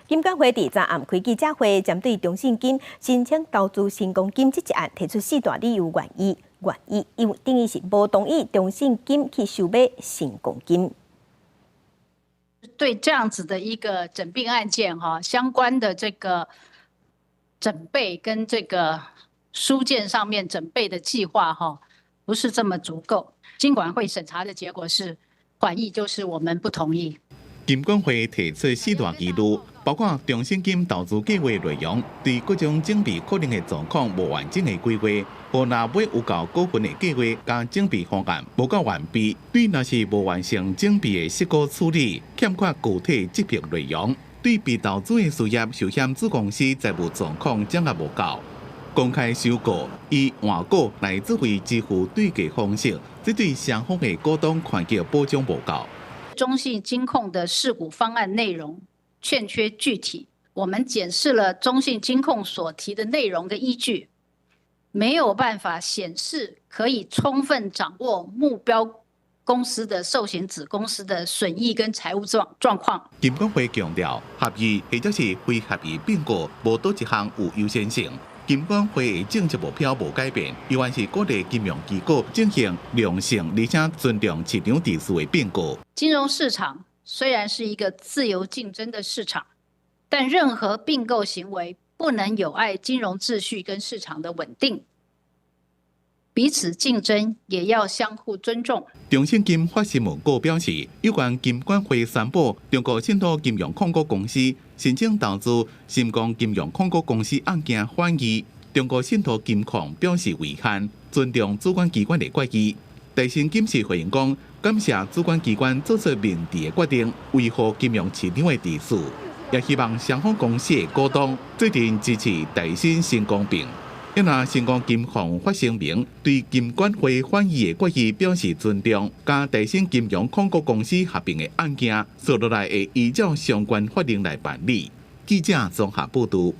金管会伫昨暗开记者会，针对中信金申请投资新光金这一案提出4大理由原因，因为定义是无同意中信金去收买新光金。对这样子的一个整并案件相关的这个整备跟这个书件上面整备的计划不是这么足够。金管会审查的结果是，缓议就是我们不同意。金管会提出4大疑虑，包括中信金投资计划内容对各种整备可能的状况无完整的规划，或若买有够股份的计划，加整备方案无够完备，对若是无完成整备的事故处理，欠缺具体执行内容，对被投资的事业寿险子公司财务状况掌握无够。公开收购以换股来作为支付对价方式，这对双方的股东权益保障无够。中信金控的释股方案内容欠缺具体，我们检视了中信金控所提的内容的依据，没有办法显示可以充分掌握目标公司的受险子公司的损益跟财务状况。金管会强调，合意或者是非合意变故，无多一项有优先性。金管会的政策目标无改变，依然是鼓励金融机构进行良性而且尊重市场秩序的变故。金融市场虽然是一个自由竞争的市场，但任何并购行为不能有碍金融秩序跟市场的稳定。彼此竞争也要相互尊重。中信金发新闻稿表示，有关金管会宣布中国信托金融控股公司申请投资新光金融控股公司案件反议，中国信托金控表示遗憾，尊重主管机关的决议。大新金市回应讲，感谢主管机关做出明智的决定，维护金融市场的秩序，也希望双方公司的股东最近支持大新新公平。因若新光金控发声明，对金管会反议的决议表示尊重，加大新金融控股公司合并的案件，接落来会依照相关法令来办理。记者综合报道。